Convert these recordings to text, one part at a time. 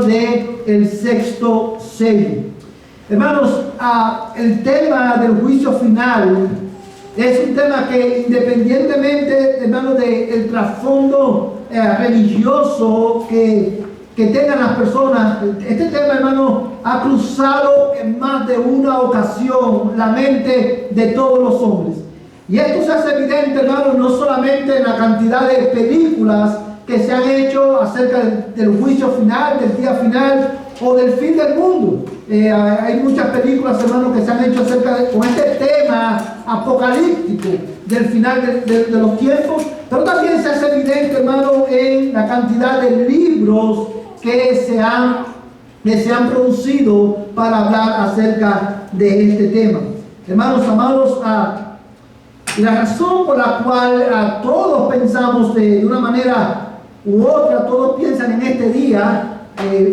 de el sexto sello. Hermanos, el tema del juicio final es un tema que, independientemente, hermanos, del trasfondo religioso que tengan las personas, este tema, hermano, ha cruzado en más de una ocasión la mente de todos los hombres. Y esto se hace evidente, hermano, no solamente en la cantidad de películas que se han hecho acerca del juicio final, del día final o del fin del mundo. Hay muchas películas, hermanos, que se han hecho con este tema apocalíptico del final de los tiempos, pero también se hace evidente, hermano, en la cantidad de libros que se han producido para hablar acerca de este tema. Hermanos amados, la razón por la cual todos pensamos de una manera u otra, todos piensan en este día,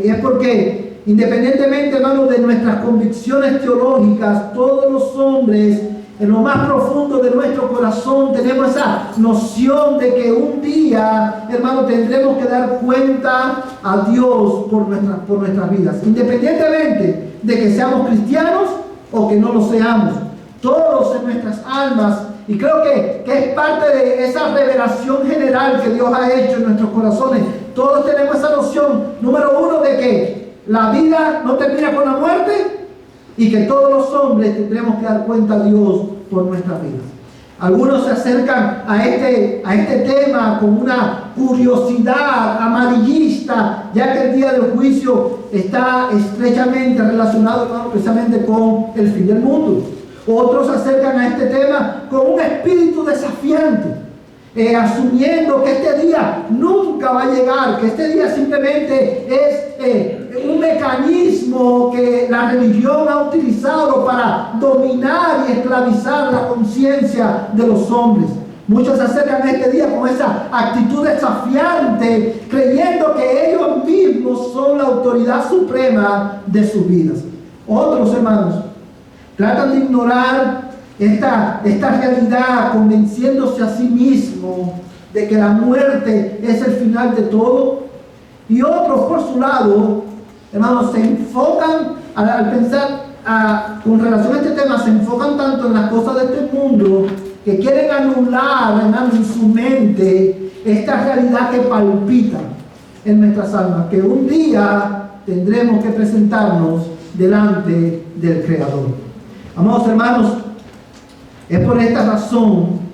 es porque independientemente, hermanos, de nuestras convicciones teológicas, todos los hombres en lo más profundo de nuestro corazón tenemos esa noción de que un día, hermano, tendremos que dar cuenta a Dios por nuestras vidas, independientemente de que seamos cristianos o que no lo seamos. Todos en nuestras almas, y creo que es parte de esa revelación general que Dios ha hecho en nuestros corazones, todos tenemos esa noción, número uno, de que la vida no termina con la muerte y que todos los hombres tendremos que dar cuenta a Dios por nuestras vidas. Algunos se acercan a este tema con una curiosidad amarillista, ya que el día del juicio está estrechamente relacionado, hermano, precisamente con el fin del mundo. Otros se acercan a este tema con un espíritu desafiante, asumiendo que este día nunca va a llegar, que este día simplemente es un mecanismo que la religión ha utilizado para dominar y esclavizar la conciencia de los hombres. Muchos se acercan a este día con esa actitud desafiante, creyendo que ellos mismos son la autoridad suprema de sus vidas. Otros, hermanos, tratan de ignorar esta realidad, convenciéndose a sí mismos de que la muerte es el final de todo. Y otros, por su lado, hermanos, se enfocan al pensar con relación a este tema, se enfocan tanto en las cosas de este mundo que quieren anular, hermanos, en su mente esta realidad que palpita en nuestras almas, que un día tendremos que presentarnos delante del Creador. Amados hermanos, es por esta razón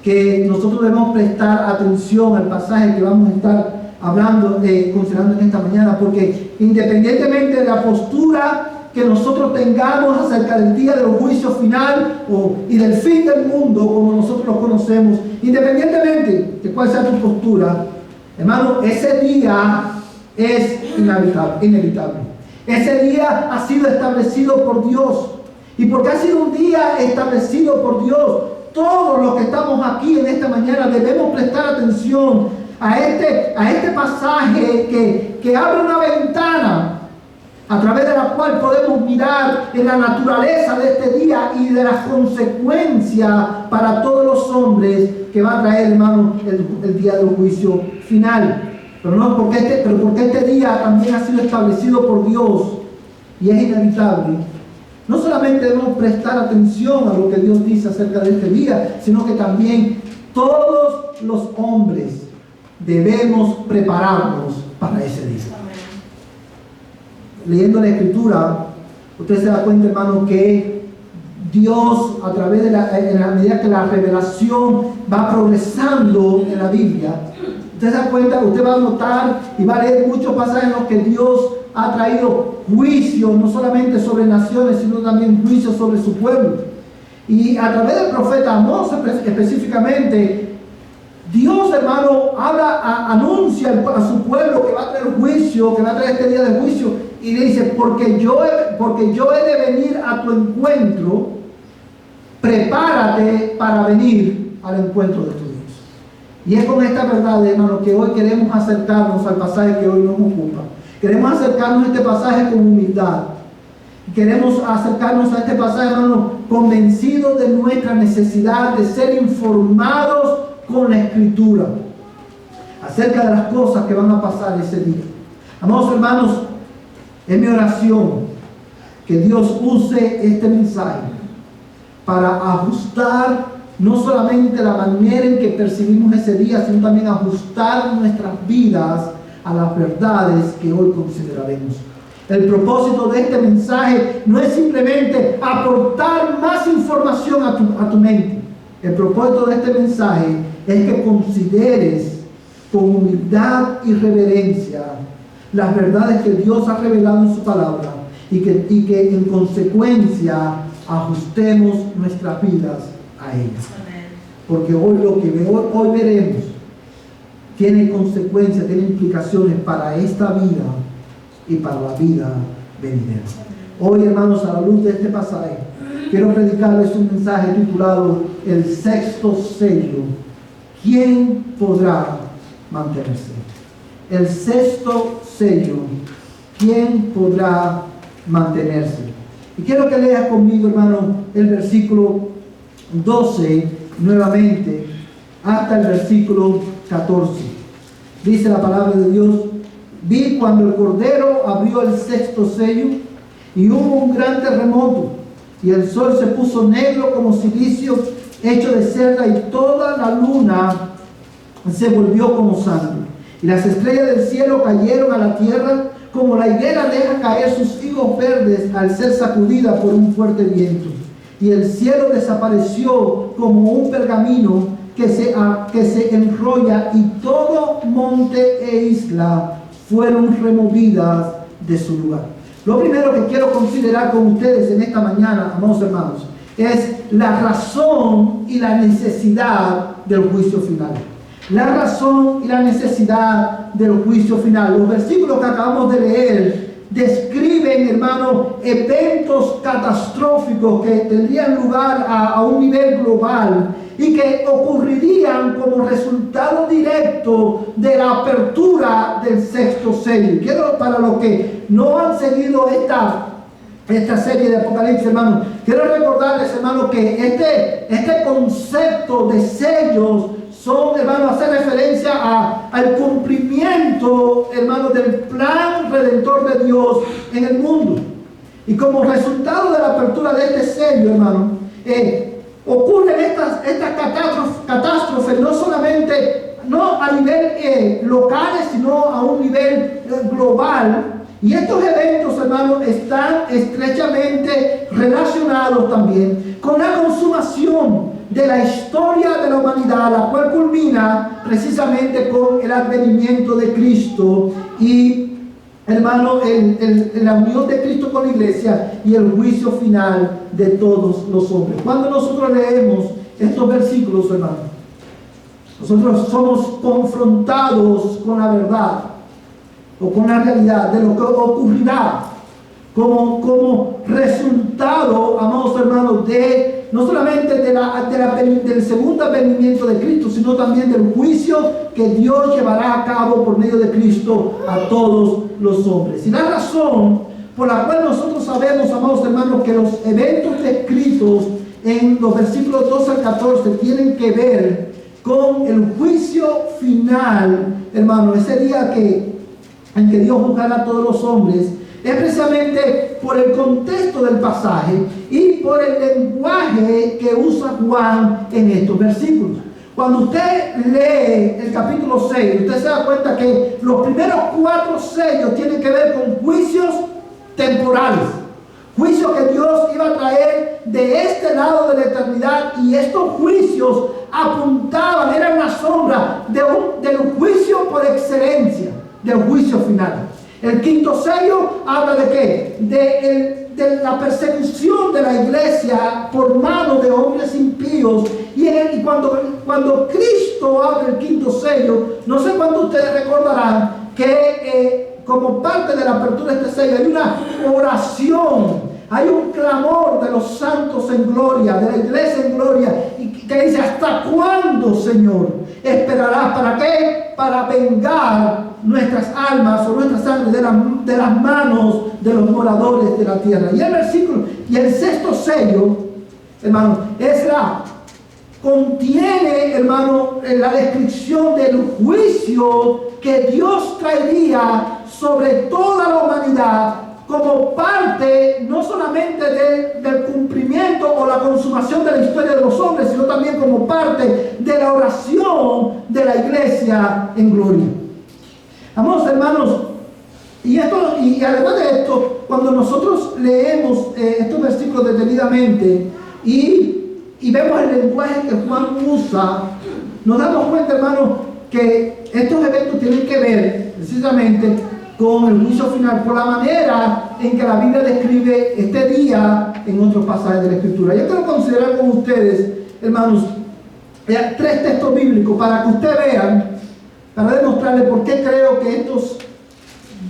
que nosotros debemos prestar atención al pasaje que vamos a estar hablando, considerando en esta mañana, porque independientemente de la postura que nosotros tengamos acerca del día del juicio final y del fin del mundo, como nosotros lo conocemos, independientemente de cuál sea tu postura, hermano, ese día es inevitable. Ese día ha sido establecido por Dios. Y porque ha sido un día establecido por Dios, todos los que estamos aquí en esta mañana debemos prestar atención a este pasaje que abre una ventana a través de la cual podemos mirar en la naturaleza de este día y de las consecuencias para todos los hombres que va a traer, hermano, el día del juicio final. Pero porque este día también ha sido establecido por Dios y es inevitable. No solamente debemos prestar atención a lo que Dios dice acerca de este día, sino que también todos los hombres debemos prepararnos para ese día. Leyendo la Escritura, usted se da cuenta, hermano, que Dios, a través en la medida que la revelación va progresando en la Biblia, usted se da cuenta, usted va a notar y va a leer muchos pasajes en los que Dios ha traído juicio, no solamente sobre naciones, sino también juicio sobre su pueblo. Y a través del profeta Amós específicamente, Dios, hermano, anuncia a su pueblo que va a traer juicio, que va a traer este día de juicio, y le dice, porque yo he de venir a tu encuentro, prepárate para venir al encuentro de tu Dios. Y es con esta verdad, hermano, que hoy queremos acercarnos al pasaje que hoy nos ocupa. Queremos acercarnos a este pasaje con humildad. Queremos acercarnos a este pasaje, hermano, convencidos de nuestra necesidad de ser informados con la Escritura acerca de las cosas que van a pasar ese día. Amados hermanos, es mi oración que Dios use este mensaje para ajustar no solamente la manera en que percibimos ese día, sino también ajustar nuestras vidas a las verdades que hoy consideraremos. El propósito de este mensaje no es simplemente aportar más información a tu mente. El propósito de este mensaje es que consideres con humildad y reverencia las verdades que Dios ha revelado en su palabra y que en consecuencia ajustemos nuestras vidas a ellas. Porque hoy lo que hoy veremos tiene consecuencias, tiene implicaciones para esta vida y para la vida venidera. Hoy, hermanos, a la luz de este pasaje, quiero predicarles un mensaje titulado El sexto sello. ¿Quién podrá mantenerse? El sexto sello. ¿Quién podrá mantenerse? Y quiero que leas conmigo, hermano, el versículo 12 nuevamente hasta el versículo 14. Dice la palabra de Dios: vi cuando el Cordero abrió el sexto sello y hubo un gran terremoto y el sol se puso negro como silicio hecho de cerda y toda la luna se volvió como sangre y las estrellas del cielo cayeron a la tierra como la higuera deja caer sus higos verdes al ser sacudida por un fuerte viento, y el cielo desapareció como un pergamino que se enrolla, y todo monte e isla fueron removidas de su lugar. Lo primero que quiero considerar con ustedes en esta mañana, amados hermanos, es la razón y la necesidad del juicio final. La razón y la necesidad del juicio final. Los versículos que acabamos de leer describen, hermano, eventos catastróficos que tendrían lugar a un nivel global y que ocurrirían como resultado directo de la apertura del sexto sello. Quiero, para los que no han seguido esta serie de Apocalipsis, hermano, quiero recordarles, hermano, que este concepto de sellos son, hermano, hace referencia al cumplimiento, hermano, del plan redentor de Dios en el mundo. Y como resultado de la apertura de este sello, hermano, ocurren estas catástrofes no solamente no a nivel local, sino a un nivel global. Y estos eventos, hermanos, están estrechamente relacionados también con la consumación de la historia de la humanidad, la cual culmina precisamente con el advenimiento de Cristo y, hermano, la unión de Cristo con la iglesia y el juicio final de todos los hombres. Cuando nosotros leemos estos versículos, hermano, nosotros somos confrontados con la verdad o con la realidad de lo que ocurrirá como resultado, amados hermanos, de no solamente del segundo advenimiento de Cristo, sino también del juicio que Dios llevará a cabo por medio de Cristo a todos los hombres. Y la razón por la cual nosotros sabemos, amados hermanos, que los eventos descritos en los versículos 12 al 14 tienen que ver con el juicio final, hermano, ese día en que Dios juzgará a todos los hombres, es precisamente por el contexto del pasaje y por el lenguaje que usa Juan en estos versículos. Cuando usted lee el capítulo 6, usted se da cuenta que los primeros 4 sellos tienen que ver con juicios temporales. Juicios que Dios iba a traer de este lado de la eternidad, y estos juicios apuntaban, eran una sombra del juicio por excelencia, del juicio final. El quinto sello habla de ¿qué? De la persecución de la iglesia por mano de hombres impíos. Y cuando Cristo abre el quinto sello, no sé cuántos ustedes recordarán que como parte de la apertura de este sello hay una oración, hay un clamor de los santos en gloria, de la iglesia en gloria, y que dice: ¿hasta cuándo, Señor, esperarás? ¿Para qué? Para vengar nuestras almas o nuestra sangre de las manos de los moradores de la tierra. Y el versículo, y el sexto sello, hermano, contiene, hermano, la descripción del juicio que Dios traería sobre toda la humanidad como parte no solamente del cumplimiento o la consumación de la historia de los hombres, sino también como parte de la oración de la iglesia en gloria. Amados hermanos, y además de esto, cuando nosotros leemos estos versículos detenidamente y vemos el lenguaje que Juan usa, nos damos cuenta, hermanos, que estos eventos tienen que ver precisamente con el juicio final, por la manera en que la Biblia describe este día en otros pasajes de la Escritura. Yo quiero considerar con ustedes, hermanos, 3 textos bíblicos para que ustedes vean, para demostrarles por qué creo que estos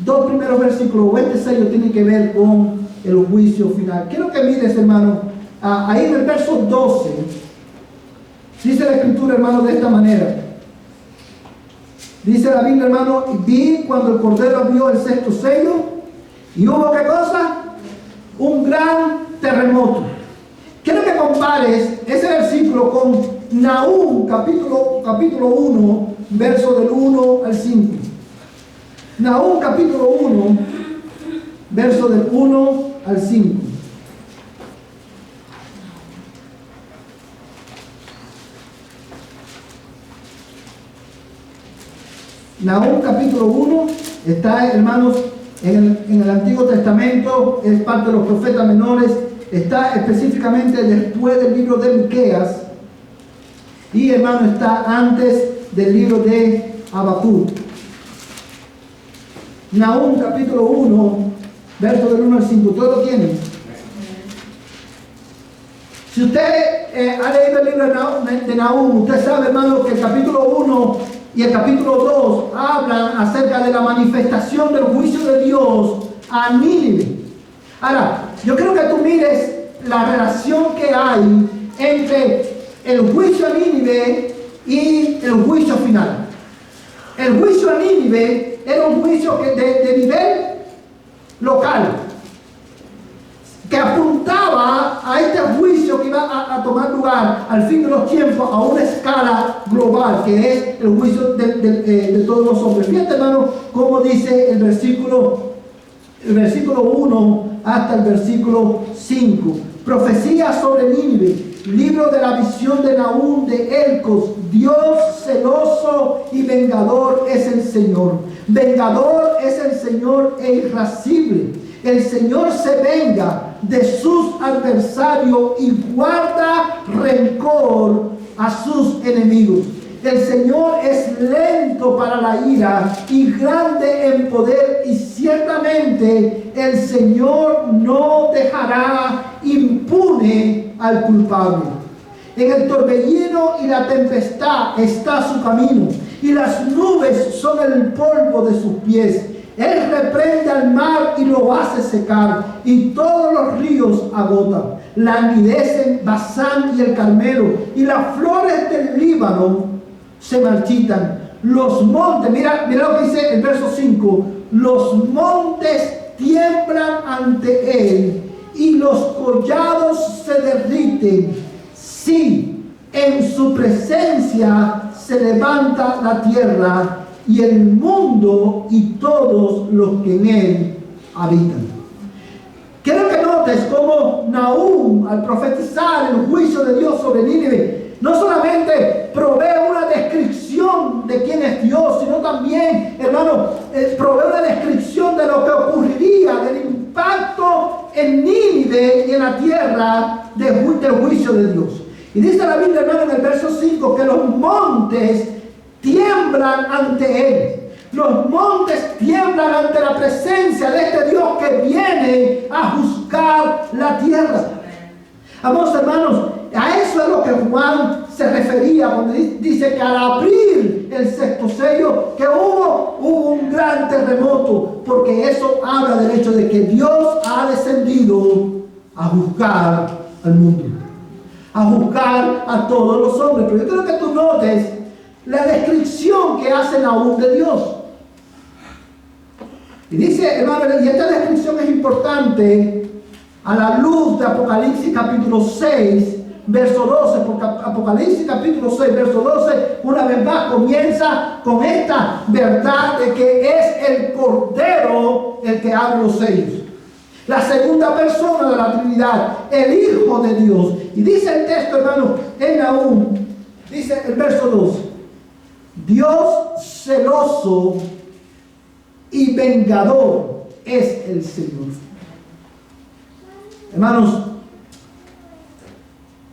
2 primeros versículos o este sello tienen que ver con el juicio final. Quiero que mires, hermano, ahí en el verso 12, dice la Escritura, hermano, de esta manera. Dice la Biblia, hermano, vi cuando el Cordero abrió el 6º sello y hubo, ¿qué cosa? Un gran terremoto. Quiero que compares ese versículo con Nahum capítulo 1, verso del 1 al 5. Nahum capítulo 1, verso del 1 al 5. Nahum capítulo 1 está, hermanos, en el Antiguo Testamento, es parte de los profetas menores, está específicamente después del libro de Miqueas y, hermano, está antes del libro de Habacuc. Nahum capítulo 1, verso del 1 al 5, ¿todos lo tienen? Si usted ha leído el libro de Nahum, usted sabe, hermano, que el capítulo 1 y el capítulo 2 hablan acerca de la manifestación del juicio de Dios a Nínive. Ahora, yo creo que tú mires la relación que hay entre el juicio a Nínive y el juicio final. El juicio a Nínive era un juicio de nivel local, que apuntaba a este juicio que iba a tomar lugar al fin de los tiempos a una escala global, que es el juicio de todos los hombres. Fíjate, hermano, cómo dice el versículo 1 hasta el versículo 5. Profecía sobre Nínive, libro de la visión de Nahum de Elcos. Dios celoso y vengador es el Señor. Vengador es el Señor e irascible. El Señor se venga de sus adversarios y guarda rencor a sus enemigos. El Señor es lento para la ira y grande en poder, y ciertamente el Señor no dejará impune al culpable. En el torbellino y la tempestad está su camino, y las nubes son el polvo de sus pies. Él reprende al mar y lo hace secar, y todos los ríos agotan. Languidecen Basán y el Carmelo, y las flores del Líbano se marchitan. Los montes, mira lo que dice el verso 5, los montes tiemblan ante él, y los collados se derriten. Sí, en su presencia se levanta la tierra y el mundo y todos los que en él habitan. Quiero que notes cómo Nahum, al profetizar el juicio de Dios sobre Nínive, no solamente provee una descripción de quién es Dios, sino también, hermano, provee una descripción de lo que ocurriría, del impacto en Nínive y en la tierra del juicio de Dios. Y dice la Biblia, hermano, en el verso 5, que los montes tiemblan ante él. Los montes tiemblan ante la presencia de este Dios que viene a juzgar la tierra. Amados hermanos, a eso es lo que Juan se refería cuando dice que al abrir el 6º sello, que hubo un gran terremoto, porque eso habla del hecho de que Dios ha descendido a juzgar al mundo, a juzgar a todos los hombres. Pero yo quiero que tú notes la descripción que hace Nahum de Dios. Y dice, hermano, y esta descripción es importante a la luz de Apocalipsis capítulo 6, verso 12, porque Apocalipsis capítulo 6, verso 12, una vez más comienza con esta verdad de que es el Cordero el que abre los sellos. La segunda persona de la Trinidad, el Hijo de Dios. Y dice el texto, hermano, en Nahum, dice el verso 2, Dios celoso y vengador es el Señor. Hermanos,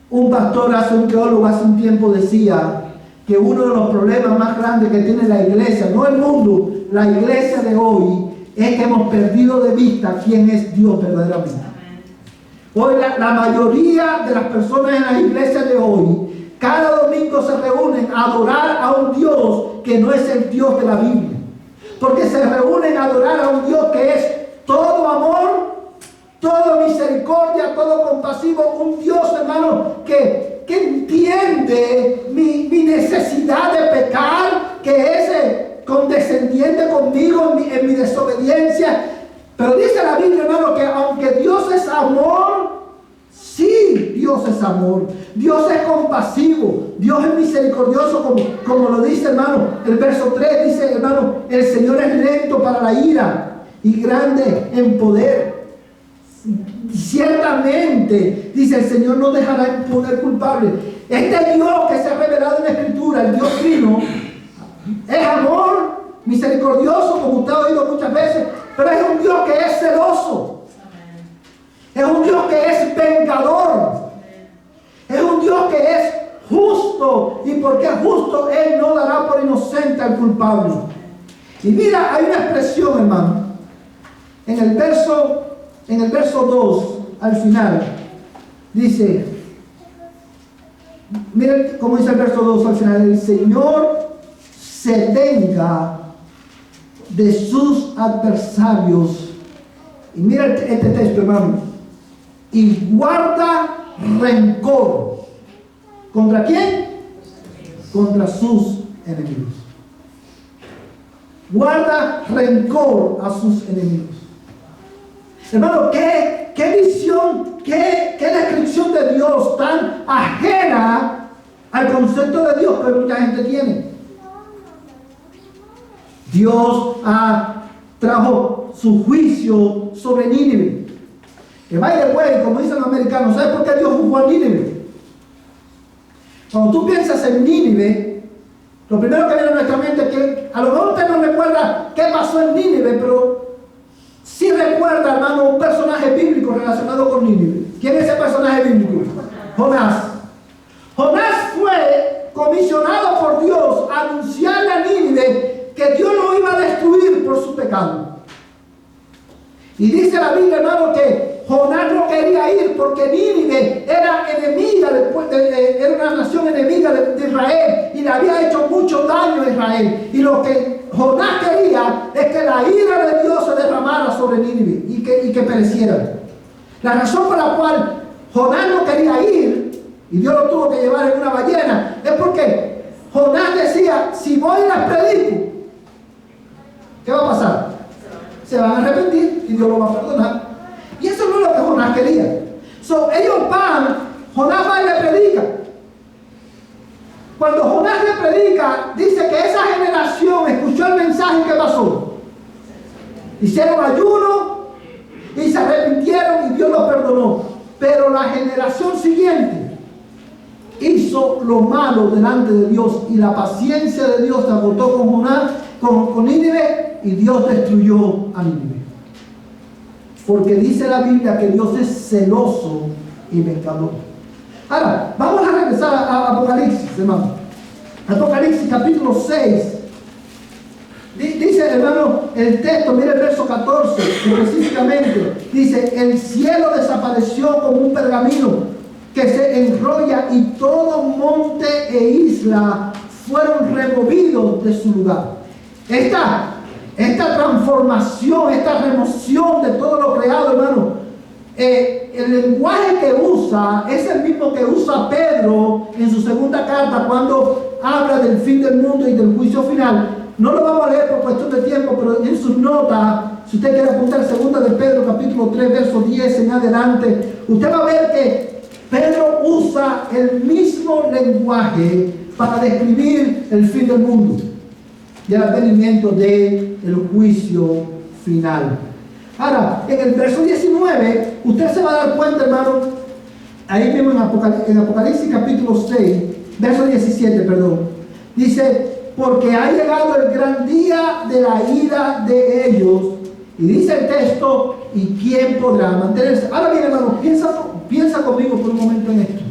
un pastor, un teólogo hace un tiempo decía que uno de los problemas más grandes que tiene la iglesia, no el mundo, la iglesia de hoy, es que hemos perdido de vista quién es Dios verdaderamente. Hoy la mayoría de las personas en las iglesias de hoy, cada domingo se reúnen a adorar a un Dios que no es el Dios de la Biblia. Porque se reúnen a adorar a un Dios que es todo amor, todo misericordia, todo compasivo. Un Dios, hermano, que entiende mi necesidad de pecar, que es condescendiente conmigo en mi desobediencia. Pero dice la Biblia, hermano, que aunque Dios es amor, sí, Dios es amor. Dios es compasivo, Dios es misericordioso, como lo dice, hermano, el verso 3 dice, hermano, el Señor es lento para la ira y grande en poder. Ciertamente, dice, el Señor no dejará imponer culpable. Este Dios que se ha revelado en la Escritura, el Dios trino, es amor, misericordioso, como usted ha oído muchas veces, pero es un Dios que es celoso. Es un Dios que es vengador. Es un Dios que es justo. Y porque es justo, Él no dará por inocente al culpable. Y mira, hay una expresión, hermano, en el verso 2, al final, dice, miren cómo dice el verso 2 al final, el Señor se venga de sus adversarios. Y mira este texto, hermano, y guarda rencor. ¿Contra quién? Contra sus enemigos. Guarda rencor a sus enemigos. Hermano, qué visión, qué descripción de Dios tan ajena al concepto de Dios que mucha gente tiene. Dios trajo su juicio sobre Nínive. Que by the way, como dicen los americanos, ¿sabes por qué Dios juzgó a Nínive? Cuando tú piensas en Nínive, lo primero que viene a nuestra mente es que a lo mejor usted no recuerda qué pasó en Nínive, pero sí recuerda, hermano, un personaje bíblico relacionado con Nínive. ¿Quién es ese personaje bíblico? Jonás. Jonás fue comisionado por Dios a anunciarle a Nínive que Dios lo iba a destruir por su pecado. Y dice la Biblia, hermano, que Jonás no quería ir porque Nínive era enemiga, era una nación enemiga de Israel y le había hecho mucho daño a Israel. Y lo que Jonás quería es que la ira de Dios se derramara sobre Nínive y que pereciera. La razón por la cual Jonás no quería ir y Dios lo tuvo que llevar en una ballena es porque Jonás decía, si voy y las predico, ¿qué va a pasar? Se van a arrepentir y Dios lo va a perdonar. Y eso no es lo que Jonás quería. Ellos van, Jonás va y le predica. Cuando Jonás le predica, dice que esa generación escuchó el mensaje. ¿Qué pasó? Hicieron ayuno y se arrepintieron y Dios los perdonó. Pero la generación siguiente hizo lo malo delante de Dios y la paciencia de Dios se agotó con Jonás, con Nínive, y Dios destruyó a Nínive. Porque dice la Biblia que Dios es celoso y vengador. Ahora, vamos a regresar a Apocalipsis, hermano. Apocalipsis capítulo 6. Dice, hermano, el texto, mire el verso 14, específicamente. Dice, el cielo desapareció como un pergamino que se enrolla y todo monte e isla fueron removidos de su lugar. Esta transformación, esta remoción de todo lo creado, hermano, el lenguaje que usa es el mismo que usa Pedro en su segunda carta cuando habla del fin del mundo y del juicio final. No lo vamos a leer por cuestión de tiempo, pero en sus notas, si usted quiere apuntar segunda de Pedro capítulo 3, verso 10 en adelante, usted va a ver que Pedro usa el mismo lenguaje para describir el fin del mundo y el advenimiento del juicio final. Ahora, en el verso 19, usted se va a dar cuenta, hermano, ahí mismo en Apocalipsis capítulo 6, verso 17, perdón, dice, porque ha llegado el gran día de la ira de ellos, y dice el texto, ¿y quién podrá mantenerse? Ahora bien, hermano, piensa conmigo por un momento en esto.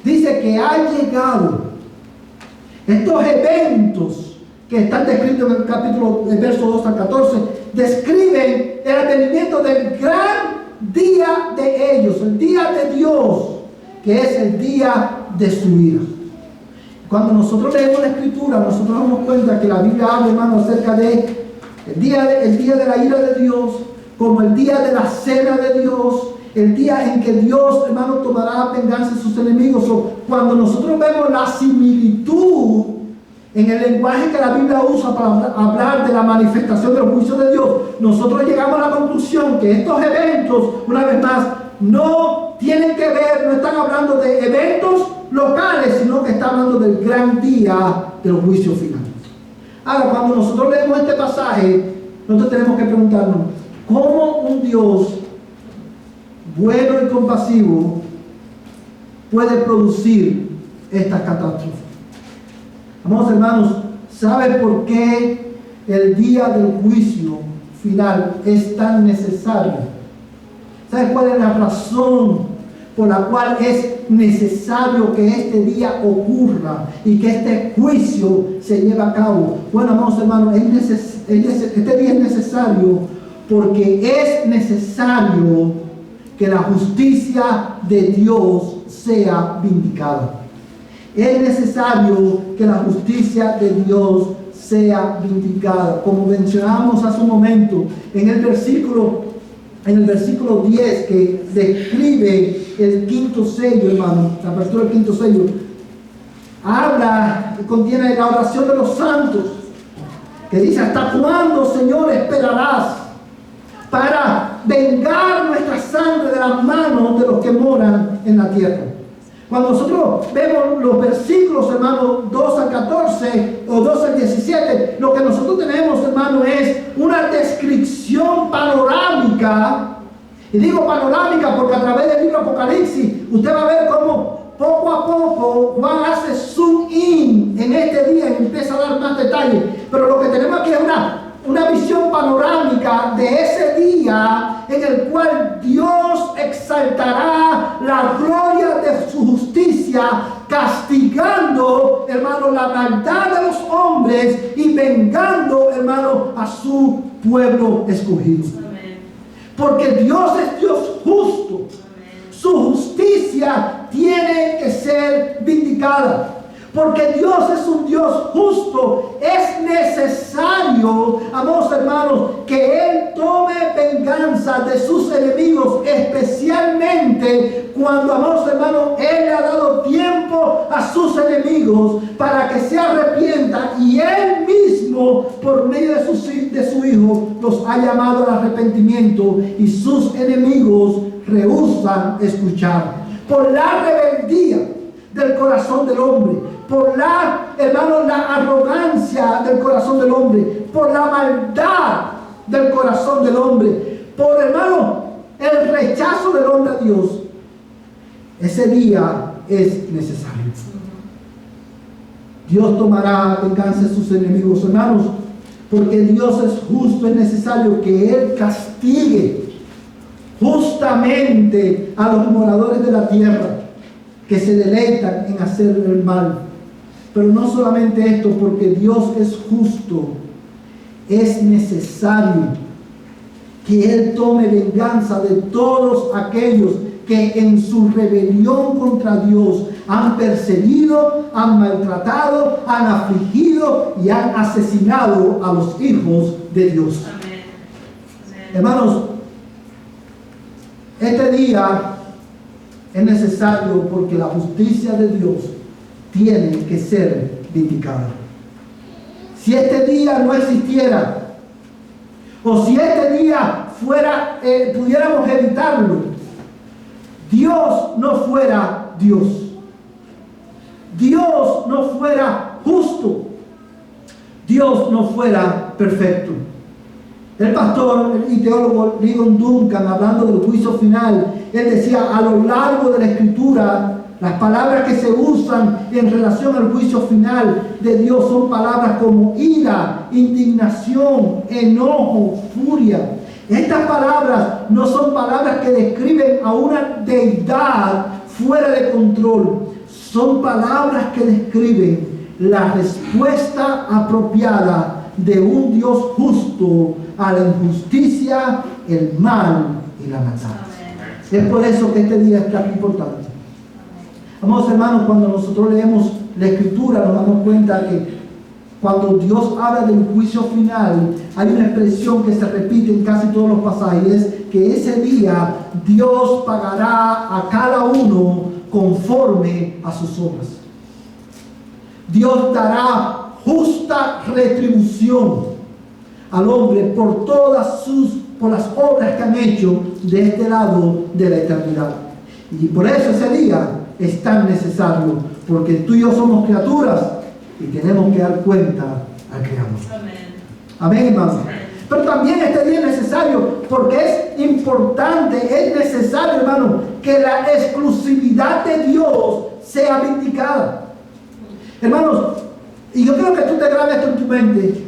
Dice que ha llegado estos eventos que están descritos en el capítulo, del verso 2 al 14, describen el advenimiento del gran día de ellos, el día de Dios, que es el día de su ira. Cuando nosotros leemos la Escritura, nosotros nos damos cuenta que la Biblia habla, hermano, acerca de el día de la ira de Dios, como el día de la cena de Dios, el día en que Dios, hermano, tomará venganza de sus enemigos. O cuando nosotros vemos la similitud en el lenguaje que la Biblia usa para hablar de la manifestación del juicio de Dios, nosotros llegamos a la conclusión que estos eventos, una vez más, no tienen que ver, no están hablando de eventos locales, sino que está hablando del gran día del juicio final. Ahora, cuando nosotros leemos este pasaje, nosotros tenemos que preguntarnos, ¿cómo un Dios bueno y compasivo puede producir estas catástrofes? Amados hermanos, ¿sabe por qué el día del juicio final es tan necesario? ¿Sabe cuál es la razón por la cual es necesario que este día ocurra y que este juicio se lleve a cabo? Bueno, amados hermanos, este día es necesario porque es necesario que la justicia de Dios sea vindicada. Es necesario que la justicia de Dios sea vindicada. Como mencionábamos hace un momento, en el versículo 10 que describe el quinto sello, hermano, la apertura del quinto sello, habla y contiene la oración de los santos, que dice, ¿hasta cuándo, Señor, esperarás para vengar nuestra sangre de las manos de los que moran en la tierra? Cuando nosotros vemos los versículos, hermano, 2 al 14 o 2 al 17, lo que nosotros tenemos, hermano, es una descripción panorámica. Y digo panorámica porque a través del libro Apocalipsis, usted va a ver cómo poco a poco Juan hace zoom in en este día y empieza a dar más detalles. Pero lo que tenemos aquí es una visión panorámica de ese día en el cual Dios exaltará la gloria de su justicia, castigando, hermano, la maldad de los hombres y vengando, hermano, a su pueblo escogido. Amén. Porque Dios es Dios justo. Amén. Su justicia tiene que ser vindicada. Porque Dios es un Dios justo, es necesario, amados hermanos, que Él tome venganza de sus enemigos, especialmente cuando, amados hermanos, Él le ha dado tiempo a sus enemigos para que se arrepientan y Él mismo, por medio de su Hijo, los ha llamado al arrepentimiento y sus enemigos rehúsan escuchar. Por la rebeldía del corazón del hombre, por la arrogancia del corazón del hombre, por la maldad del corazón del hombre, por, hermano, el rechazo del hombre a Dios, ese día es necesario. Dios tomará venganza de sus enemigos, hermanos, porque Dios es justo. Es necesario que Él castigue justamente a los moradores de la tierra que se deleitan en hacer el mal. Pero no solamente esto, porque Dios es justo, es necesario que Él tome venganza de todos aquellos que en su rebelión contra Dios han perseguido, han maltratado, han afligido y han asesinado a los hijos de Dios. Amén. Hermanos, este día es necesario porque la justicia de Dios tiene que ser vindicada. Si este día no existiera, o si este día fuera, pudiéramos evitarlo, Dios no fuera Dios, Dios no fuera justo, Dios no fuera perfecto. El pastor y teólogo Ligon Duncan, hablando del juicio final, él decía: a lo largo de la Escritura, las palabras que se usan en relación al juicio final de Dios son palabras como ira, indignación, enojo, furia. Estas palabras no son palabras que describen a una deidad fuera de control. Son palabras que describen la respuesta apropiada de un Dios justo a la injusticia, el mal y la maldad. Es por eso que este día es tan importante. Amados hermanos, cuando nosotros leemos la Escritura nos damos cuenta que cuando Dios habla del juicio final, hay una expresión que se repite en casi todos los pasajes, que ese día Dios pagará a cada uno conforme a sus obras. Dios dará justa retribución al hombre por por las obras que han hecho de este lado de la eternidad. Y por eso ese día es tan necesario, porque tú y yo somos criaturas y tenemos que dar cuenta al Creador. Amén, hermanos. Pero también este día es necesario porque es importante, es necesario, hermano, que la exclusividad de Dios sea vindicada. Hermanos, y yo creo que tú te grabes esto en tu mente.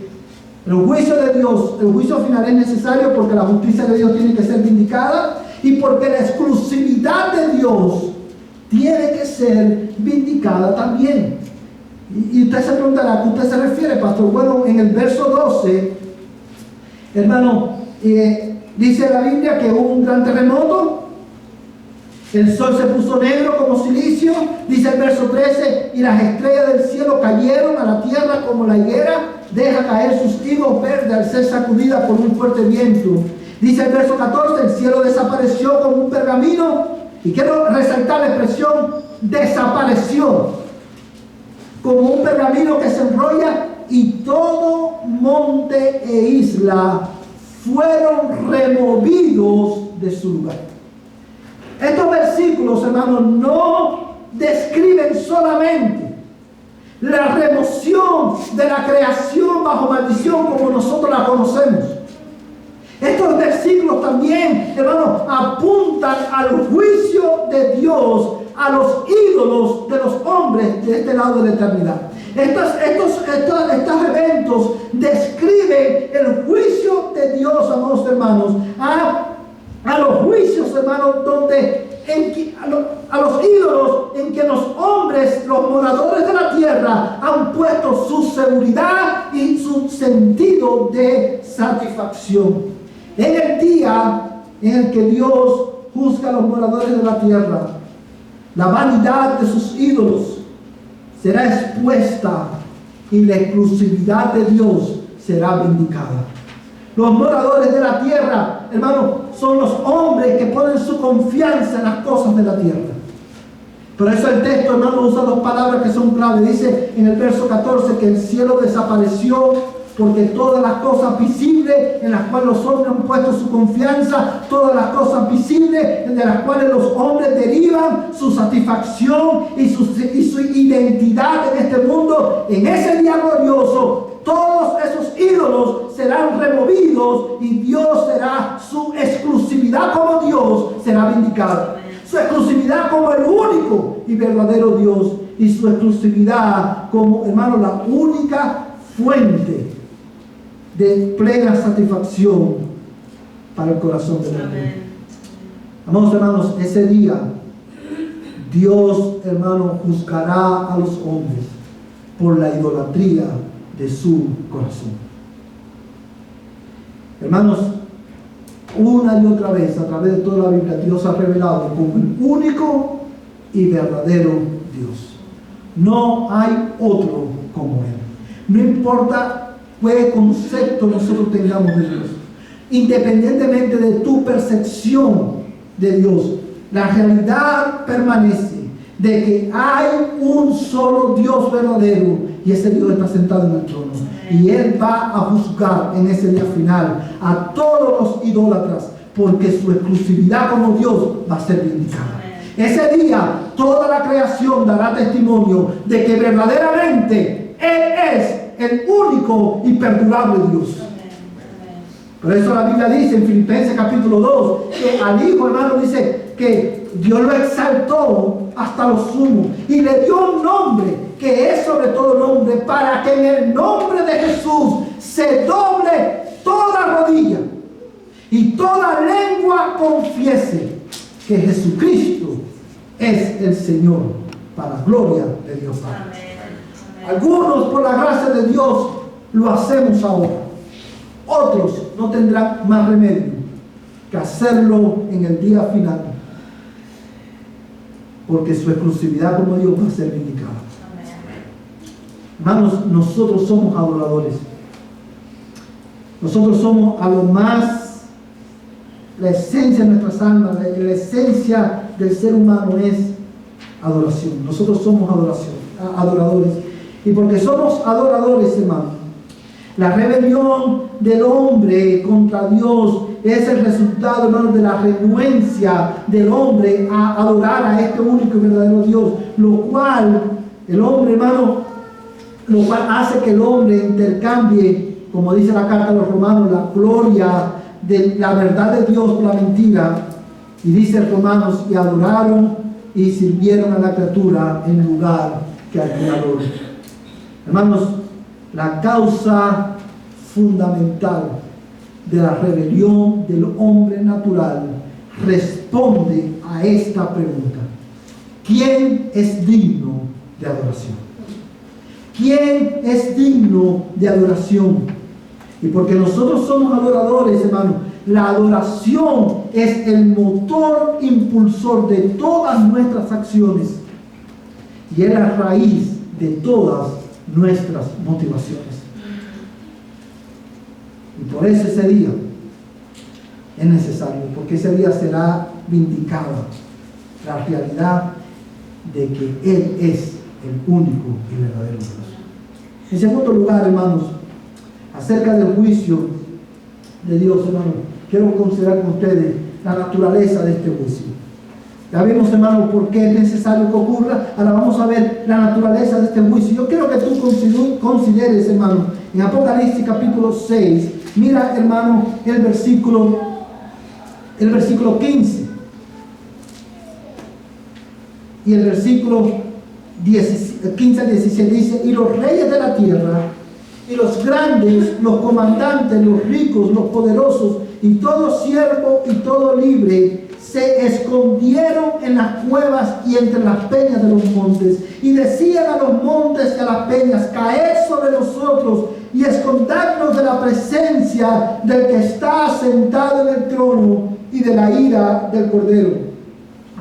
El juicio de Dios, el juicio final es necesario porque la justicia de Dios tiene que ser vindicada y porque la exclusividad de Dios tiene que ser vindicada también. Y usted se preguntará, ¿a qué usted se refiere, pastor? Bueno, en el verso 12, hermano, dice la Biblia que hubo un gran terremoto, el sol se puso negro como silicio, dice el verso 13, y las estrellas del cielo cayeron a la tierra como la higuera deja caer sus higos verdes al ser sacudida por un fuerte viento. Dice el verso 14, el cielo desapareció como un pergamino, y quiero resaltar la expresión desapareció, como un pergamino que se enrolla, y todo monte e isla fueron removidos de su lugar. Estos versículos, hermanos, no describen solamente la remoción de la creación bajo maldición como nosotros la conocemos. Estos versículos también, hermanos, apuntan al juicio de Dios a los ídolos de los hombres de este lado de la eternidad. Estos eventos describen el juicio de Dios, amados hermanos, a los juicios, hermanos, a los ídolos en que los hombres, los moradores de la tierra, han puesto su seguridad y su sentido de satisfacción. En el día en el que Dios juzga a los moradores de la tierra, la vanidad de sus ídolos será expuesta y la exclusividad de Dios será vindicada. Los moradores de la tierra, hermanos, son los hombres que ponen su confianza en las cosas de la tierra. Por eso el texto, hermano, usa dos palabras que son clave. Dice en el verso 14 que el cielo desapareció porque todas las cosas visibles en las cuales los hombres han puesto su confianza, todas las cosas visibles de las cuales los hombres derivan su satisfacción y su identidad en este mundo, en ese día glorioso, todos esos ídolos serán removidos y Dios será, su exclusividad como Dios será vindicada. Su exclusividad como el único y verdadero Dios y su exclusividad como, hermano, la única fuente de plena satisfacción para el corazón del hombre. Amados hermanos, ese día Dios, hermano, juzgará a los hombres por la idolatría de su corazón. Hermanos, una y otra vez a través de toda la Biblia Dios ha revelado como el único y verdadero Dios. No hay otro como Él. No importa qué concepto nosotros tengamos de Dios, independientemente de tu percepción de Dios, la realidad permanece de que hay un solo Dios verdadero y ese Dios está sentado en el trono y Él va a juzgar en ese día final a todos los idólatras porque su exclusividad como Dios va a ser vindicada. Ese día toda la creación dará testimonio de que verdaderamente Él es el único y perdurable Dios. Por eso la Biblia dice en Filipenses capítulo 2 que al Hijo, hermano, dice que Dios lo exaltó hasta lo sumo y le dio un nombre que es sobre todo nombre, para que en el nombre de Jesús se doble toda rodilla y toda lengua confiese que Jesucristo es el Señor, para gloria de Dios Padre. Algunos, por la gracia de Dios, lo hacemos ahora. Otros no tendrán más remedio que hacerlo en el día final, porque su exclusividad como Dios va a ser vindicada. Hermanos, nosotros somos adoradores. Nosotros somos a lo más, la esencia de nuestras almas, la esencia del ser humano es adoración. Nosotros somos adoradores. Y porque somos adoradores, hermanos, la rebelión del hombre contra Dios es el resultado, hermanos, de la renuencia del hombre a adorar a este único y verdadero Dios, lo cual el hombre, hermano, lo cual hace que el hombre intercambie, como dice la carta a los romanos, la gloria de la verdad de Dios por la mentira. Y dice Romanos, y adoraron y sirvieron a la criatura en lugar que al Creador. Hermanos, la causa fundamental de la rebelión del hombre natural responde a esta pregunta: ¿quién es digno de adoración? ¿Quién es digno de adoración? Y porque nosotros somos adoradores, hermanos, la adoración es el motor impulsor de todas nuestras acciones y es la raíz de todas nuestras motivaciones. Y por eso ese día es necesario, porque ese día será vindicada la realidad de que Él es el único y verdadero Dios. En segundo lugar, hermanos, acerca del juicio de Dios, hermanos, quiero considerar con ustedes la naturaleza de este juicio. Ya vimos, hermanos, por qué es necesario que ocurra. Ahora vamos a ver la naturaleza de este juicio. Yo quiero que tú consideres, hermano, en Apocalipsis capítulo 6, mira, hermano, el versículo 15 y el versículo 15 al 16 dice: y los reyes de la tierra, y los grandes, los comandantes, los ricos, los poderosos, y todo siervo y todo libre, se escondieron en las cuevas y entre las peñas de los montes, y decían a los montes y a las peñas: caed sobre nosotros y escondernos de la presencia del que está sentado en el trono y de la ira del Cordero,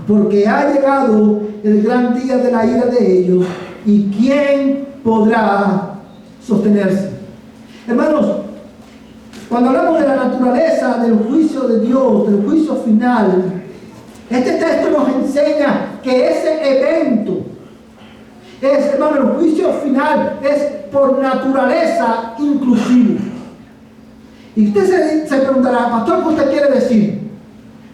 porque ha llegado el gran día de la ira de ellos, y ¿quién podrá sostenerse? Hermanos, cuando hablamos de la naturaleza del juicio de Dios, del juicio final, este texto nos enseña que ese evento es, hermano, el juicio final es por naturaleza inclusivo. Y usted se preguntará: pastor, ¿qué usted quiere decir?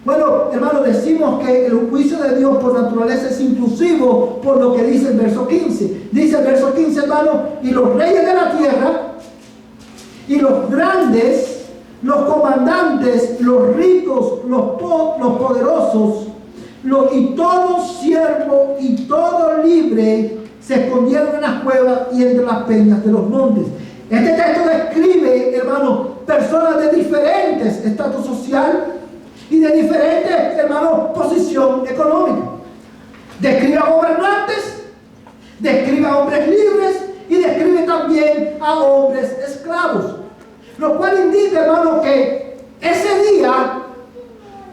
Bueno, hermano, decimos que el juicio de Dios por naturaleza es inclusivo por lo que dice el verso 15. Dice el verso 15, hermano: y los reyes de la tierra, y los grandes, los comandantes, los ricos, los poderosos, y todo siervo y todo libre se escondieron en las cuevas y entre las peñas de los montes. Este texto describe, hermano, personas de diferentes estatus social y de diferente, hermano, posición económica. Describe a gobernantes, describe a hombres libres y describe también a hombres esclavos. Lo cual indica, hermano, que ese día,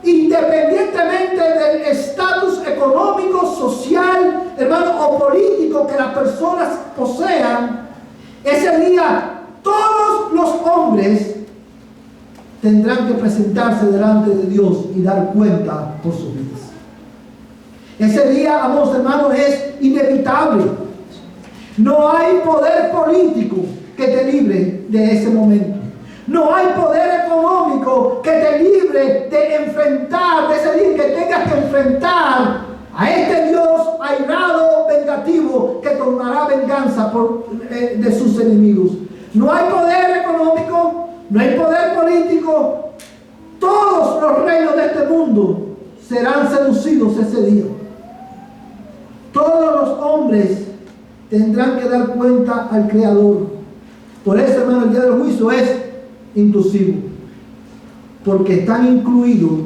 independientemente del estatus económico, social, hermano, o político que las personas posean, ese día todos los hombres tendrán que presentarse delante de Dios y dar cuenta por sus vidas. Ese día, amados hermanos, es inevitable. No hay poder político que te libre de ese momento. No hay poder económico que te libre de enfrentar, de ese día que tengas que enfrentar a tomará venganza de sus enemigos. No hay poder económico, no hay poder político. Todos los reinos de este mundo serán seducidos ese día. Todos los hombres tendrán que dar cuenta al Creador. Por eso, hermano, el día del juicio es inclusivo, porque están incluidos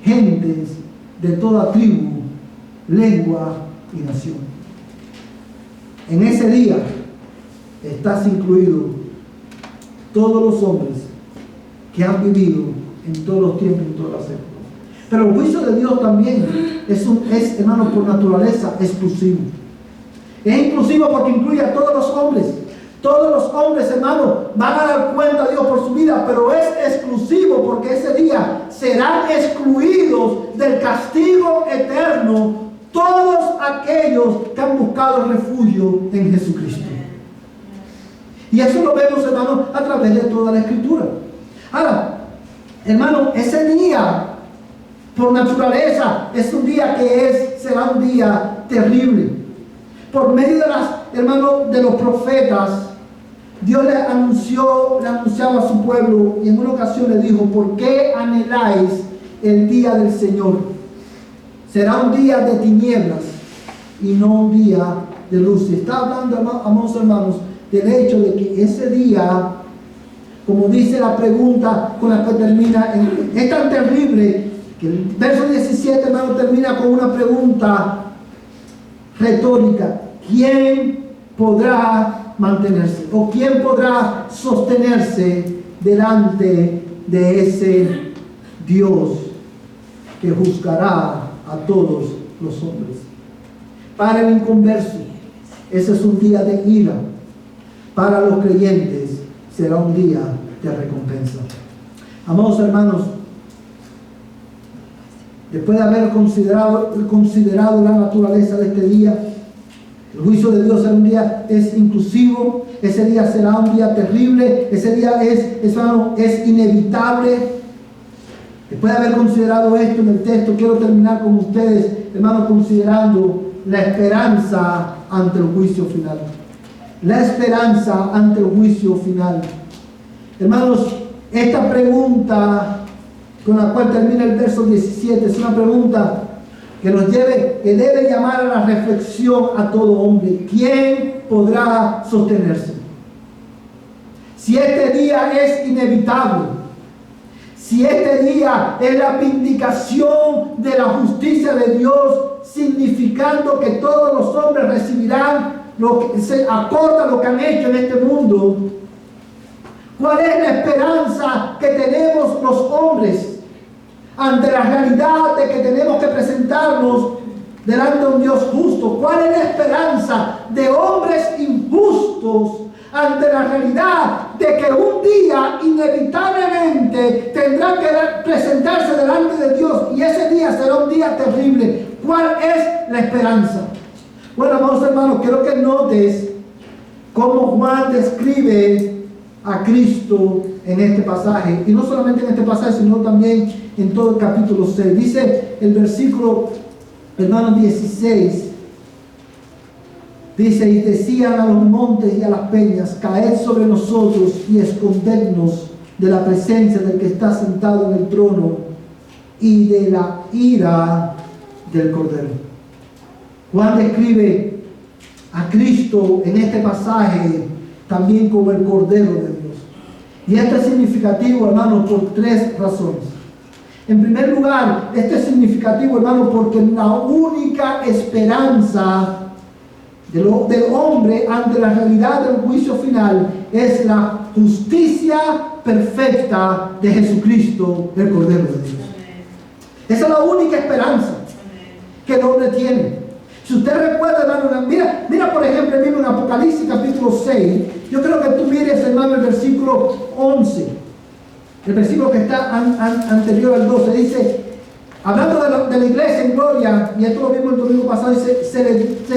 gentes de toda tribu, lengua y nación. En ese día estás incluido todos los hombres que han vivido en todos los tiempos y en todas las épocas. Pero el juicio de Dios también es, hermano, por naturaleza exclusivo. Es inclusivo porque incluye a todos los hombres. Todos los hombres, hermano, van a dar cuenta a Dios por su vida, pero es exclusivo porque ese día serán excluidos del castigo eterno todos aquellos que han buscado refugio en Jesucristo. Y eso lo vemos, hermano, a través de toda la Escritura. Ahora, hermano, ese día, por naturaleza, es un día que será un día terrible. Por medio de de los profetas, Dios le anunciaba a su pueblo, y en una ocasión le dijo: ¿por qué anheláis el día del Señor? Será un día de tinieblas y no un día de luz. Y está hablando, amados hermanos, del hecho de que ese día, como dice la pregunta con la que termina, es tan terrible que el verso 17, hermano, termina con una pregunta retórica: ¿quién podrá mantenerse? ¿O quién podrá sostenerse delante de ese Dios que juzgará a todos los hombres? Para el inconverso, ese es un día de ira. Para los creyentes será un día de recompensa. Amados hermanos, después de haber considerado la naturaleza de este día, el juicio de Dios en un día es inclusivo. Ese día será un día terrible. Ese día es inevitable. Después de haber considerado esto en el texto, quiero terminar con ustedes, hermanos, considerando la esperanza ante el juicio final. La esperanza ante el juicio final. Hermanos, esta pregunta con la cual termina el verso 17 es una pregunta que debe llamar a la reflexión a todo hombre. ¿Quién podrá sostenerse? Si este día es inevitable, si este día es la vindicación de la justicia de Dios, significando que todos los hombres recibirán lo que se acorda a lo que han hecho en este mundo, ¿cuál es la esperanza que tenemos los hombres ante la realidad de que tenemos que presentarnos delante de un Dios justo? ¿Cuál es la esperanza de hombres injustos ante la realidad de que un día inevitablemente tendrán que presentarse delante de Dios y ese día será un día terrible? ¿Cuál es la esperanza? Bueno, amados hermanos, quiero que notes cómo Juan describe a Cristo en este pasaje, y no solamente en este pasaje, sino también en todo el capítulo 6. Dice el versículo, hermanos, 16, dice: y decían a los montes y a las peñas: caed sobre nosotros y escondednos de la presencia del que está sentado en el trono y de la ira del Cordero. Juan describe a Cristo en este pasaje también como el Cordero de Dios. Y esto es significativo, hermano, por tres razones. En primer lugar, esto es significativo, hermano, porque la única esperanza del hombre ante la realidad del juicio final es la justicia perfecta de Jesucristo, el Cordero de Dios. Esa es la única esperanza que el hombre tiene. Si usted recuerda, hermano, mira por ejemplo, en Apocalipsis capítulo 6, yo creo que tú mires, hermano, el versículo 11, el versículo que está anterior al 12, dice, hablando de la iglesia en gloria, y esto lo vimos el domingo pasado, dice: se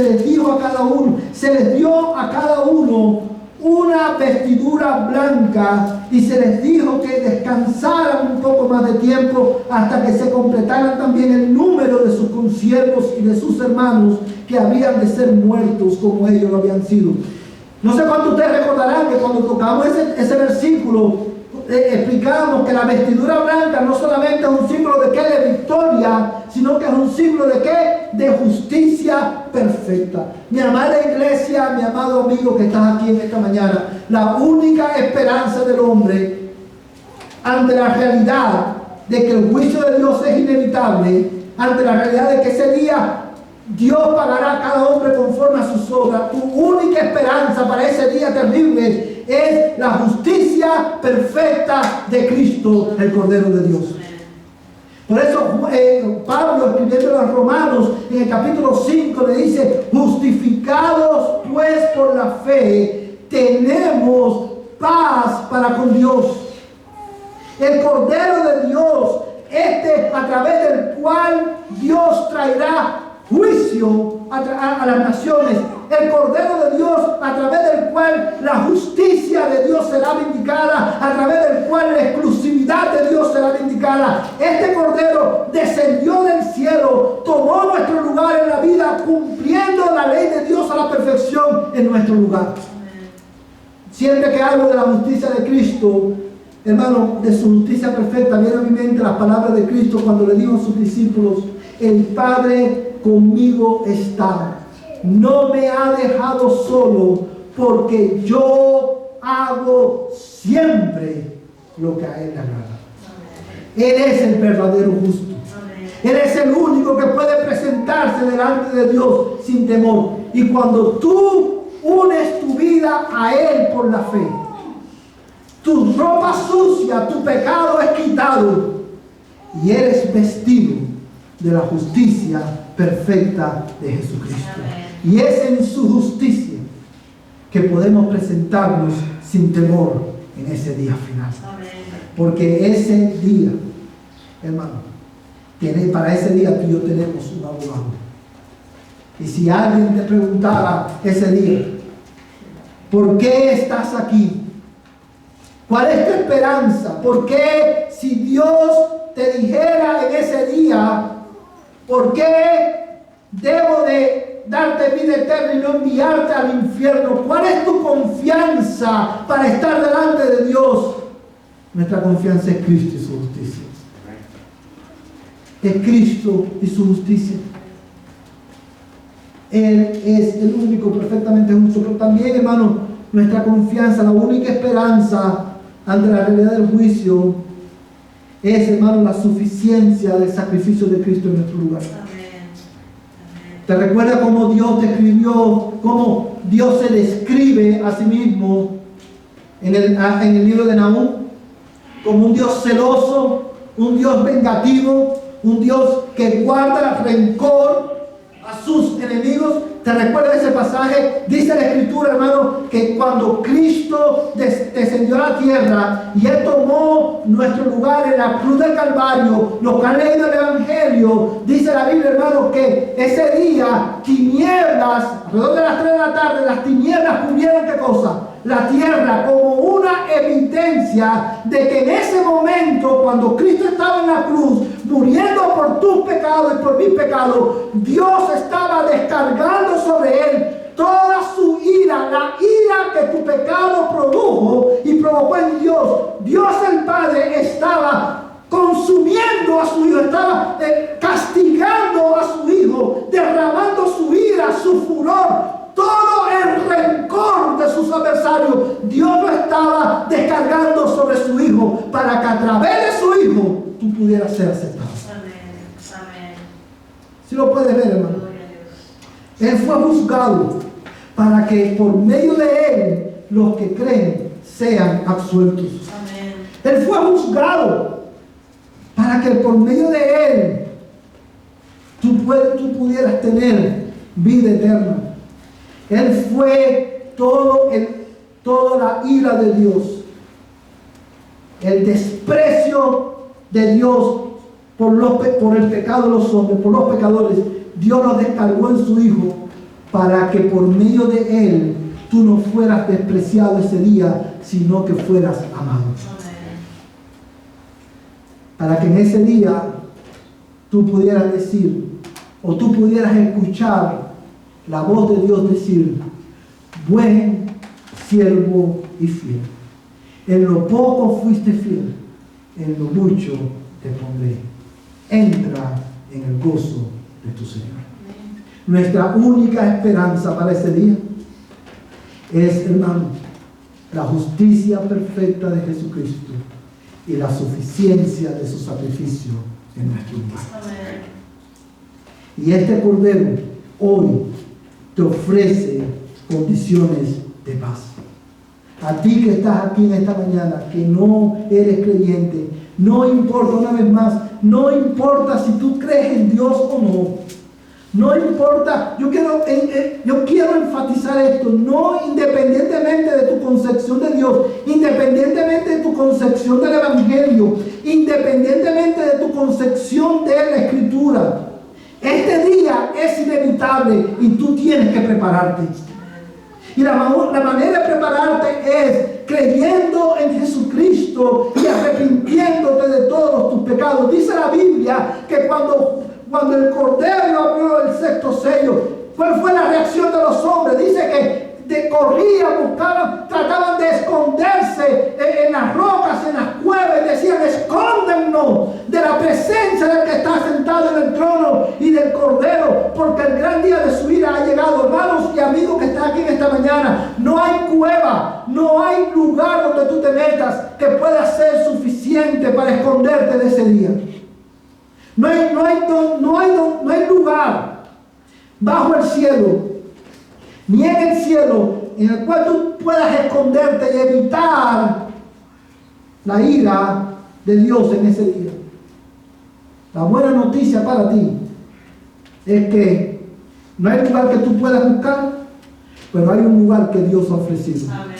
les dio a cada uno una vestidura blanca y se les dijo que descansaran un poco más de tiempo hasta que se completaran también el número de sus consiervos y de sus hermanos que habían de ser muertos como ellos lo habían sido. No sé cuántos ustedes recordarán que cuando tocamos ese versículo explicábamos que la vestidura blanca no solamente es un símbolo de qué, de victoria, sino que es un símbolo de qué, de justicia perfecta. Mi amada iglesia, mi amado amigo que estás aquí en esta mañana, la única esperanza del hombre ante la realidad de que el juicio de Dios es inevitable, ante la realidad de que ese día Dios pagará a cada hombre conforme a sus obras, tu única esperanza para ese día terrible es la justicia perfecta de Cristo, el Cordero de Dios. Por eso Pablo, escribiendo a los Romanos, en el capítulo 5 le dice: justificados pues por la fe, tenemos paz para con Dios. El Cordero de Dios, a través del cual Dios traerá juicio a las naciones, el Cordero de Dios a través del cual la justicia de Dios será vindicada, a través del cual la exclusividad de Dios será vindicada. Este Cordero descendió del cielo, tomó nuestro lugar en la vida, cumpliendo la ley de Dios a la perfección en nuestro lugar. Siempre que hablo de la justicia de Cristo, hermano, de su justicia perfecta, viene a mi mente las palabras de Cristo cuando le dijo a sus discípulos: el Padre conmigo está, no me ha dejado solo, porque yo hago siempre lo que a Él le agrada. Él es el verdadero justo. Él es el único que puede presentarse delante de Dios sin temor. Y cuando tú unes tu vida a Él por la fe, tu ropa sucia, tu pecado es quitado y eres vestido de la justicia perfecta de Jesucristo. Amén. Y es en su justicia que podemos presentarnos sin temor en ese día final. Amén. Porque ese día, hermano, para ese día tú y yo tenemos un abogado. Y si alguien te preguntara ese día: ¿por qué estás aquí? ¿Cuál es tu esperanza? ¿Por qué, si Dios te dijera en ese día: ¿por qué debo de darte vida eterna y no enviarte al infierno? ¿Cuál es tu confianza para estar delante de Dios? Nuestra confianza es Cristo y su justicia. Es Cristo y su justicia. Él es el único perfectamente justo. Pero también, hermano, nuestra confianza, la única esperanza ante la realidad del juicio es, hermano, la suficiencia del sacrificio de Cristo en nuestro lugar. Amén. ¿Te recuerdas cómo Dios describió, cómo Dios se describe a sí mismo en el libro de Nahum? Como un Dios celoso, un Dios vengativo, un Dios que guarda rencor a sus enemigos. ¿Te recuerdas ese pasaje? Dice la Escritura, hermano, que cuando Cristo descendió a la tierra y Él tomó nuestro lugar en la cruz del Calvario, los que han leído el Evangelio, dice la Biblia, hermano, que ese día tinieblas, alrededor de las 3 de la tarde, las tinieblas cubrieron ¿qué cosa? La tierra, como una evidencia de que en ese momento, cuando Cristo estaba en la cruz, muriendo por tus pecados y por mis pecados, Dios estaba descargando sobre Él toda su ira, la ira que tu pecado produjo y provocó en Dios. Dios el Padre estaba consumiendo a su Hijo, estaba castigando a su Hijo, derramando su ira, su furor, todo el rencor de sus adversarios. Dios lo estaba descargando sobre su Hijo para que a través de su Hijo tú pudieras ser aceptado. Amén. Si lo puedes ver, hermano. Él fue juzgado para que por medio de Él los que creen sean absueltos. Amén. Él fue juzgado para que por medio de Él tú pudieras tener vida eterna. Él fue toda la ira de Dios, el desprecio de Dios por el pecado de los hombres, por los pecadores. Dios lo descargó en su Hijo para que por medio de Él tú tú no fueras despreciado ese día, sino que fueras amado. Para que en ese día tú pudieras decir, o tú pudieras escuchar la voz de Dios decir: buen siervo y fiel. En lo poco fuiste fiel, en lo mucho te pondré. Entra en el gozo de tu Señor. Nuestra única esperanza para ese día es, hermano, la justicia perfecta de Jesucristo y la suficiencia de su sacrificio en nuestro lugar. Y este Cordero hoy te ofrece condiciones de paz. A ti que estás aquí en esta mañana, que no eres creyente, no importa, una vez más, no importa si tú crees en Dios o no. No importa, yo quiero enfatizar esto, no independientemente de tu concepción de Dios, independientemente de tu concepción del Evangelio, independientemente de tu concepción de la Escritura. Este día es inevitable y tú tienes que prepararte. Y la manera de prepararte es creyendo en Jesucristo y arrepintiéndote de todos tus pecados. Dice la Biblia que cuando el Cordero abrió el sexto sello, ¿cuál fue la reacción de los hombres? Dice que corrían, buscaban, trataban de esconderse en las rocas, en las cuevas, y decían: escóndennos de la presencia del que está sentado en el trono y del Cordero, porque el gran día de su ira ha llegado. Hermanos y amigos que están aquí en esta mañana, no hay cueva, no hay lugar donde tú te metas que pueda ser suficiente para esconderte de ese día. No hay lugar bajo el cielo, ni en el cielo, en el cual tú puedas esconderte y evitar la ira de Dios en ese día. La buena noticia para ti es que no hay lugar que tú puedas buscar, pero hay un lugar que Dios ha ofrecido. Amén.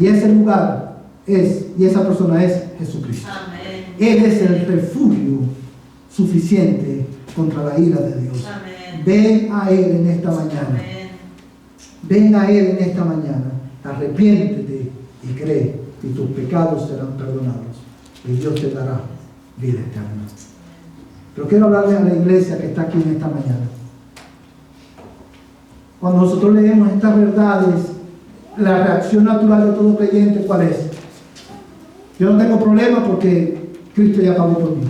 Y ese lugar y esa persona es Jesucristo. Amén. Él es el refugio suficiente contra la ira de Dios. Amén. Ven a Él en esta mañana. Amén. Ven a Él en esta mañana. Arrepiéntete y cree, y tus pecados serán perdonados, y Dios te dará vida eterna. Pero quiero hablarle a la iglesia que está aquí en esta mañana. Cuando nosotros leemos estas verdades, la reacción natural de todo creyente, ¿cuál es? Yo no tengo problema porque Cristo ya pagó por mí.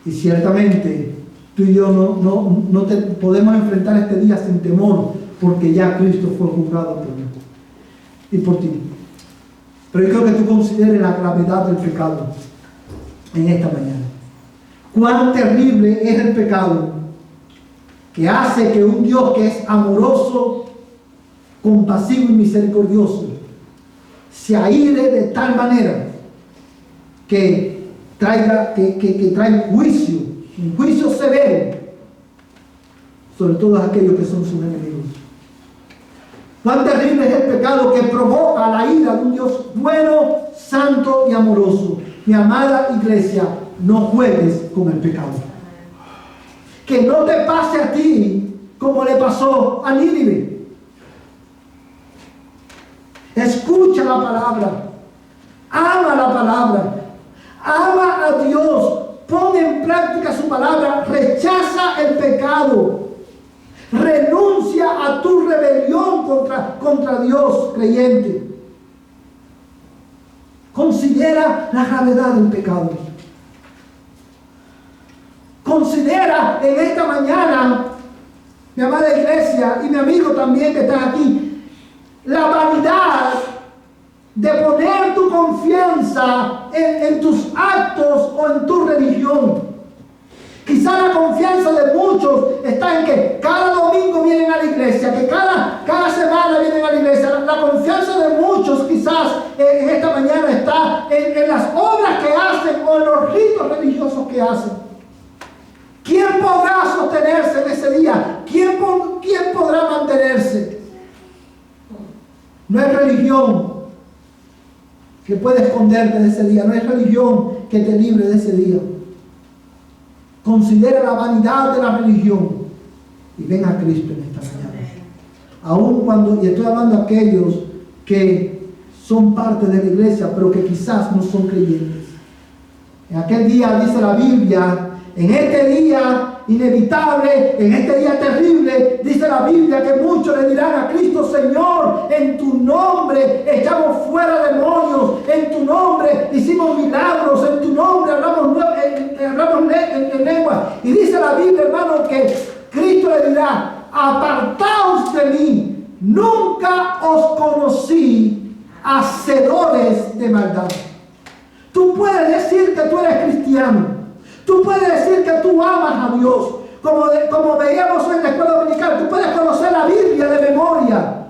Y ciertamente tú y yo no podemos enfrentar este día sin temor, porque ya Cristo fue juzgado por mí y por ti. Pero yo creo que tú consideres la gravedad del pecado en esta mañana. Cuán terrible es el pecado que hace que un Dios que es amoroso, compasivo y misericordioso se aire de tal manera que trae juicio, un juicio severo sobre todos aquellos que son sus enemigos. Cuán terrible es el pecado que provoca la ira de un Dios bueno, santo y amoroso. Mi amada iglesia, no juegues con el pecado. Que no te pase a ti como le pasó a Nínive. Escucha la palabra, ama la palabra, ama a Dios, pon en práctica su palabra, rechaza el pecado, renuncia a tu rebelión contra Dios, creyente. Considera la gravedad del pecado. Considera en esta mañana, mi amada iglesia y mi amigo también que está aquí, la vanidad de poner tu confianza en tus actos o en tu religión. Quizá la confianza de muchos está en que cada domingo vienen a la iglesia, que cada semana vienen a la iglesia. La confianza de muchos quizás en esta mañana está en las obras que hacen o en los ritos religiosos que hacen. ¿Quién podrá sostenerse en ese día? ¿Quién podrá mantenerse? No es religión que puede esconderte de ese día. No es religión que te libre de ese día. Considera la vanidad de la religión y ven a Cristo en esta mañana. aun cuando, y estoy hablando a aquellos que son parte de la iglesia, pero que quizás no son creyentes. En aquel día, dice la Biblia, en este día inevitable, en este día terrible, dice la Biblia que muchos le dirán a Cristo: Señor, en tu nombre echamos fuera demonios, en tu nombre hicimos milagros, en tu nombre hablamos en lengua. Y dice la Biblia, hermano, que Cristo le dirá: apartaos de mí, nunca os conocí, hacedores de maldad. Tú puedes decir que tú eres cristiano. Tú puedes decir que tú amas a Dios. Como veíamos hoy en la escuela dominical, tú puedes conocer la Biblia de memoria.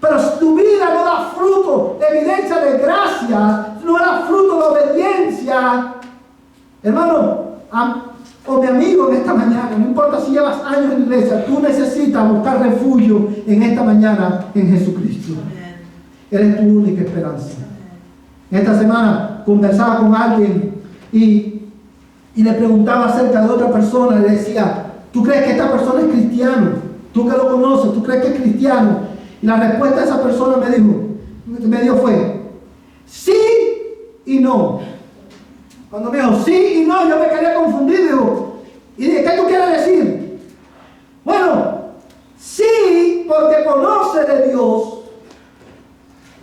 Pero si tu vida no da fruto, evidencia de gracia, no da fruto de obediencia, hermano, o mi amigo, en esta mañana, no importa si llevas años en la iglesia, tú necesitas buscar refugio en esta mañana en Jesucristo. Él es tu única esperanza. Esta semana conversaba con alguien y le preguntaba acerca de otra persona. Le decía: ¿tú crees que esta persona es cristiano? Tú que lo conoces, ¿tú crees que es cristiano? Y la respuesta de esa persona me dio fue: sí y no. Cuando me dijo sí y no, yo me quería confundir. ¿Y dije, qué tú quieres decir? Bueno, sí porque conoce de Dios,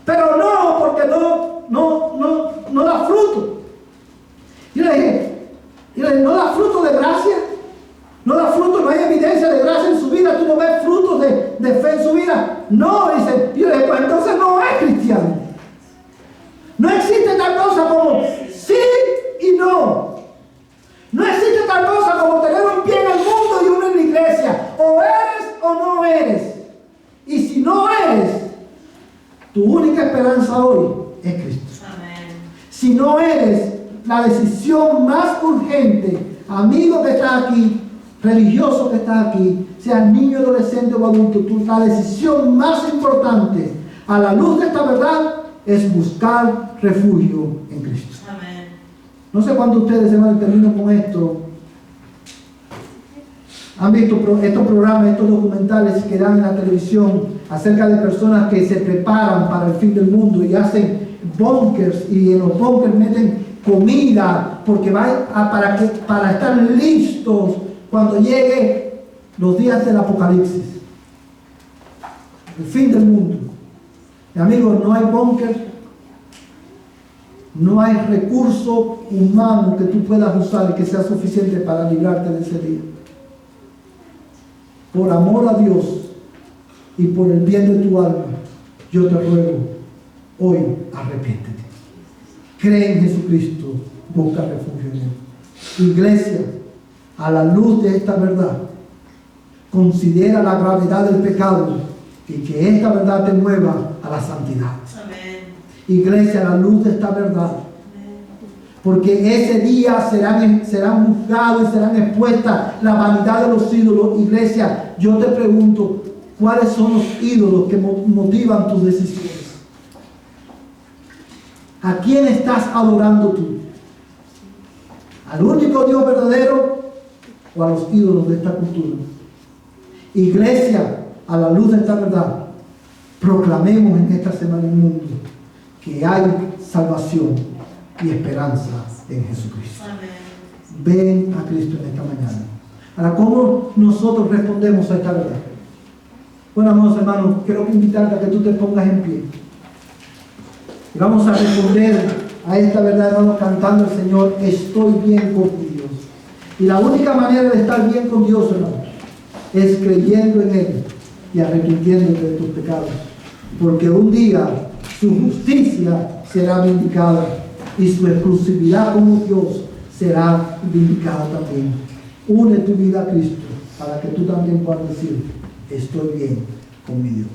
pero no porque no da fruto. Y le dije, ¿no da fruto de gracia? ¿No da fruto? ¿No hay evidencia de gracia en su vida? ¿Tú no ves frutos de fe en su vida? No, dice. Y yo le dije, pues entonces no es cristiano. No existe tal cosa como sí y no. No existe tal cosa como tener un pie en el mundo y uno en la iglesia. O eres o no eres. Y si no eres, tu única esperanza hoy es Cristo. Amén. Si no eres, la decisión más urgente, amigo que está aquí, religioso que está aquí, sea niño, adolescente o adulto, la decisión más importante a la luz de esta verdad es buscar refugio en Cristo. Amén. No sé cuándo ustedes, hermanos, termino con esto, han visto estos programas, estos documentales que dan en la televisión acerca de personas que se preparan para el fin del mundo y hacen bunkers, y en los bunkers meten comida porque para estar listos cuando llegue los días del apocalipsis, el fin del mundo. Y amigos, no hay búnker, no hay recurso humano que tú puedas usar y que sea suficiente para librarte de ese día. Por amor a Dios y por el bien de tu alma, yo te ruego hoy, arrepiéntete. Cree en Jesucristo, busca refugio en Él. Iglesia, a la luz de esta verdad, considera la gravedad del pecado y que esta verdad te mueva a la santidad. Amén. Iglesia, a la luz de esta verdad, porque ese día serán juzgados y serán expuestas la vanidad de los ídolos. Iglesia, yo te pregunto, ¿cuáles son los ídolos que motivan tus decisiones? ¿A quién estás adorando tú? ¿Al único Dios verdadero o a los ídolos de esta cultura? Iglesia, a la luz de esta verdad, proclamemos en esta semana en el mundo que hay salvación y esperanza en Jesucristo. Amén. Ven a Cristo en esta mañana. Ahora, ¿cómo nosotros respondemos a esta verdad? Bueno, amados hermanos, quiero invitarte a que tú te pongas en pie. Y vamos a responder a esta verdad, hermano, cantando al Señor: estoy bien con Dios. Y la única manera de estar bien con Dios, hermano, es creyendo en Él y arrepintiéndote de tus pecados. Porque un día su justicia será vindicada y su exclusividad como Dios será vindicada también. Une tu vida a Cristo para que tú también puedas decir: estoy bien con mi Dios.